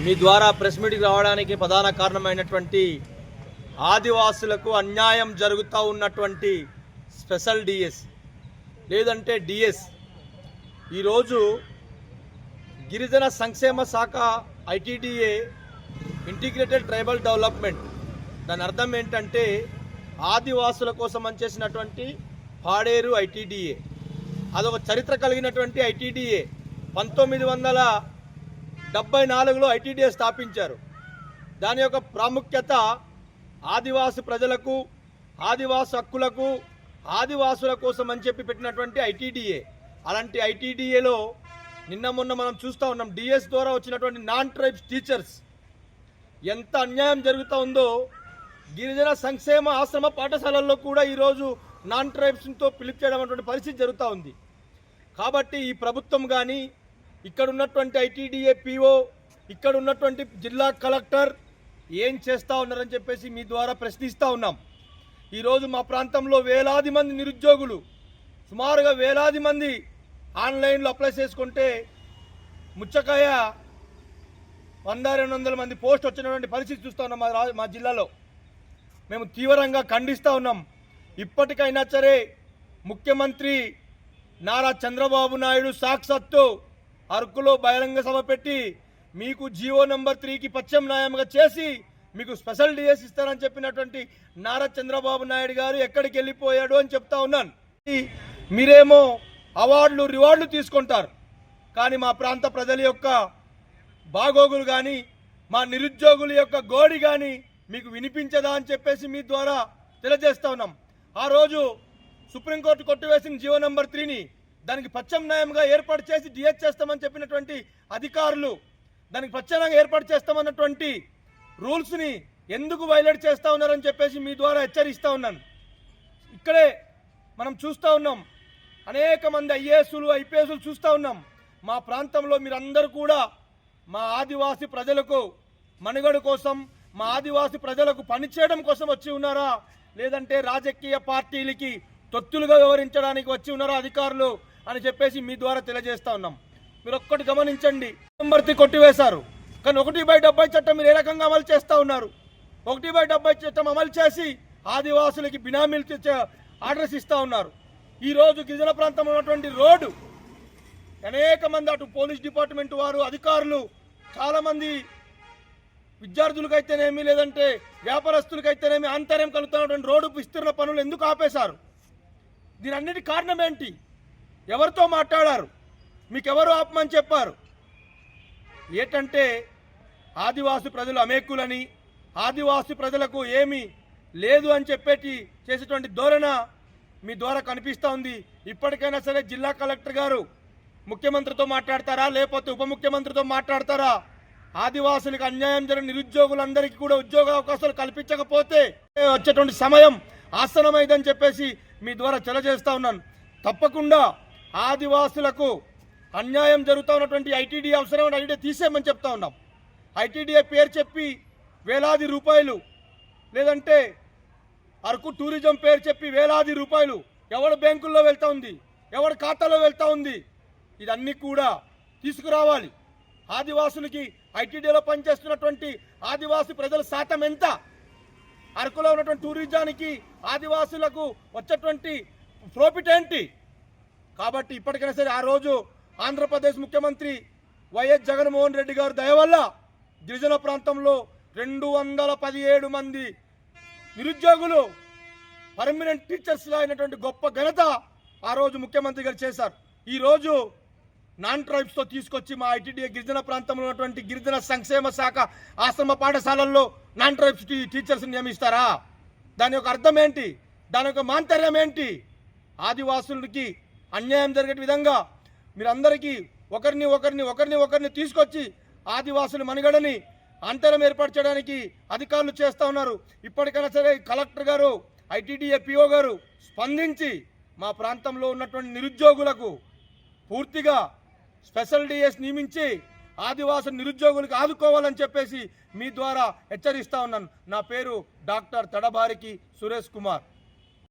మీ ద్వారా ప్రెస్ మీట్కి రావడానికి ప్రధాన కారణమైనటువంటి ఆదివాసులకు అన్యాయం జరుగుతూ ఉన్నటువంటి స్పెషల్ డిఎస్ లేదంటే డిఎస్ ఈరోజు గిరిజన సంక్షేమ శాఖ ఐటీడీఏ ఇంటిగ్రేటెడ్ ట్రైబల్ డెవలప్మెంట్, దాని అర్థం ఏంటంటే ఆదివాసుల కోసం చేసినటువంటి పాడేరు ఐటీడీఏ. అదొక చరిత్ర కలిగినటువంటి ఐటీడీఏ. 1974లో ఐటీడీఏ స్థాపించారు. దాని యొక్క ప్రాముఖ్యత ఆదివాసి ప్రజలకు, ఆదివాసి హక్కులకు, ఆదివాసుల కోసం అని చెప్పి పెట్టినటువంటి ఐటీడీఏ. అలాంటి ఐటీడీఏలో నిన్న మొన్న మనం చూస్తూ ఉన్నాం, డిఎస్ ద్వారా వచ్చినటువంటి నాన్ ట్రైబ్స్ టీచర్స్ ఎంత అన్యాయం జరుగుతూ ఉందో. గిరిజన సంక్షేమ ఆశ్రమ పాఠశాలల్లో కూడా ఈరోజు నాన్ ట్రైబ్స్తో పిలుపు చేయడం అటువంటి పరిస్థితి జరుగుతూ ఉంది. కాబట్టి ఈ ప్రభుత్వం కానీ, ఇక్కడ ఉన్నటువంటి ఐటీడీఏ పీఓ, ఇక్కడ ఉన్నటువంటి జిల్లా కలెక్టర్ ఏం చేస్తూ ఉన్నారని చెప్పేసి మీ ద్వారా ప్రశ్నిస్తూ ఉన్నాం. ఈరోజు మా ప్రాంతంలో వేలాది మంది నిరుద్యోగులు, సుమారుగా వేలాది మంది ఆన్లైన్లో అప్లై చేసుకుంటే ముచ్చకాయ 100-200 మంది పోస్ట్ వచ్చినటువంటి పరిస్థితి చూస్తూ ఉన్నాం మా జిల్లాలో. మేము తీవ్రంగా ఖండిస్తూ ఉన్నాం. ఇప్పటికైనా సరే ముఖ్యమంత్రి నారా చంద్రబాబు నాయుడు సాక్షాత్తు అరకులో బహిరంగ సభ పెట్టి మీకు జీవో నెంబర్ 3కి ప్రత్యామ్నాయంగా చేసి మీకు స్పెషల్ డిఎస్ ఇస్తారని చెప్పినటువంటి నారా చంద్రబాబు నాయుడు గారు ఎక్కడికి వెళ్ళిపోయాడు అని చెప్తా ఉన్నాను. మీరేమో అవార్డులు రివార్డులు తీసుకుంటారు, కానీ మా ప్రాంత ప్రజల యొక్క బాగోగులు కానీ, మా నిరుద్యోగుల యొక్క గోడి కానీ మీకు వినిపించదా అని చెప్పేసి మీ ద్వారా తెలియజేస్తా ఉన్నాం. ఆ రోజు సుప్రీంకోర్టు కొట్టివేసిన జీవో నెంబర్ 3ని దానికి ప్రత్యామ్నాయంగా ఏర్పాటు చేసి డిఎస్ చేస్తామని చెప్పినటువంటి అధికారులు దానికి ప్రత్యామ్నాయంగా ఏర్పాటు చేస్తామన్నటువంటి రూల్స్ని ఎందుకు వైలేట్ చేస్తూ ఉన్నారని చెప్పేసి మీ ద్వారా హెచ్చరిస్తూ ఉన్నాను. ఇక్కడే మనం చూస్తూ ఉన్నాం, అనేక మంది ఐఏఎస్లు ఐపీఎస్లు చూస్తూ ఉన్నాం. మా ప్రాంతంలో మీరందరూ కూడా మా ఆదివాసీ ప్రజలకు మనుగడ కోసం, మా ఆదివాసీ ప్రజలకు పనిచేయడం కోసం వచ్చి ఉన్నారా, లేదంటే రాజకీయ పార్టీలకి తొత్తులుగా వ్యవహరించడానికి వచ్చి ఉన్నారా అధికారులు అని చెప్పేసి మీ ద్వారా తెలియజేస్తా ఉన్నాం. మీరు ఒక్కటి గమనించండి, నెంబర్ 3 కొట్టివేశారు, కానీ 1/70 చట్టం మీరు ఏ రకంగా అమలు చేస్తూ ఉన్నారు? 1/70 చట్టం అమలు చేసి ఆదివాసులకి బినామీలు ఆర్డర్స్ ఇస్తూ ఉన్నారు. ఈరోజు గిరిజన ప్రాంతంలో ఉన్నటువంటి రోడ్డు అనేక మంది, అటు పోలీస్ డిపార్ట్మెంట్ వారు, అధికారులు, చాలామంది విద్యార్థులకైతేనేమి, లేదంటే వ్యాపారస్తులకైతేనేమి ఆంతర్యం కలుగుతున్నటువంటి రోడ్డు విస్తరణ పనులు ఎందుకు ఆపేశారు? దీని అన్నిటి కారణం ఏంటి? ఎవరితో మాట్లాడారు? మీకెవరు ఆపమని చెప్పారు? ఏంటంటే ఆదివాసి ప్రజలు అమేకులని, ఆదివాసి ప్రజలకు ఏమీ లేదు అని చెప్పేటి చేసేటువంటి ధోరణ మీ ద్వారా కనిపిస్తూ ఉంది. ఇప్పటికైనా సరే జిల్లా కలెక్టర్ గారు ముఖ్యమంత్రితో మాట్లాడతారా, లేకపోతే ఉప ముఖ్యమంత్రితో మాట్లాడతారా? ఆదివాసులకు అన్యాయం జరిగిన నిరుద్యోగులందరికీ కూడా ఉద్యోగ అవకాశాలు కల్పించకపోతే వచ్చేటువంటి సమయం ఆసనమైందని చెప్పేసి మీ ద్వారా తెలియజేస్తా ఉన్నాను. తప్పకుండా ఆదివాసులకు అన్యాయం జరుగుతూ ఉన్నటువంటి ఐటీడీ అవసరం ఐటీడీ తీసేయమని చెప్తా ఉన్నాం. ఐటీడీఏ పేరు చెప్పి వేలాది రూపాయలు, లేదంటే అరకు టూరిజం పేరు చెప్పి వేలాది రూపాయలు ఎవరి బ్యాంకుల్లో వెళ్తూ ఉంది, ఎవరి ఖాతాలో వెళ్తూ ఉంది? ఇదన్నీ కూడా తీసుకురావాలి. ఆదివాసులకి ఐటీడీలో పనిచేస్తున్నటువంటి ఆదివాసి ప్రజల శాతం ఎంత? అరకులో ఉన్నటువంటి టూరిజానికి ఆదివాసులకు వచ్చేటువంటి ప్రాఫిట్ ఏంటి? కాబట్టి ఇప్పటికైనా సరే ఆ రోజు ఆంధ్రప్రదేశ్ ముఖ్యమంత్రి వైఎస్ జగన్మోహన్ రెడ్డి గారి దయ వల్ల గిరిజన ప్రాంతంలో 217 మంది నిరుద్యోగులు పర్మనెంట్ టీచర్స్గా అయినటువంటి గొప్ప ఘనత ఆ రోజు ముఖ్యమంత్రి గారు చేశారు. ఈరోజు నాన్ ట్రైబ్స్తో తీసుకొచ్చి మా ఐటీడీఏ గిరిజన ప్రాంతంలో ఉన్నటువంటి గిరిజన సంక్షేమ శాఖ ఆశ్రమ పాఠశాలల్లో నాన్ ట్రైబ్స్ టీచర్స్ని నియమిస్తారా? దాని యొక్క అర్థం ఏంటి? దాని యొక్క మాంతర్యం ఏంటి? ఆదివాసులకి అన్యాయం జరిగే విధంగా మీరందరికీ ఒకరిని తీసుకొచ్చి ఆదివాసుల మనుగడని అంతరం ఏర్పాటు చేయడానికి అధికారులు చేస్తూ ఉన్నారు. ఇప్పటికైనా సరే కలెక్టర్ గారు, ఐటీడీఏ పీఓ గారు స్పందించి మా ప్రాంతంలో ఉన్నటువంటి నిరుద్యోగులకు పూర్తిగా స్పెషల్ డిఎస్ నియమించి ఆదివాసి నిరుద్యోగులకు ఆదుకోవాలని చెప్పేసి మీ ద్వారా హెచ్చరిస్తా ఉన్నాను. నా పేరు డాక్టర్ తడబారికి సురేష్ కుమార్.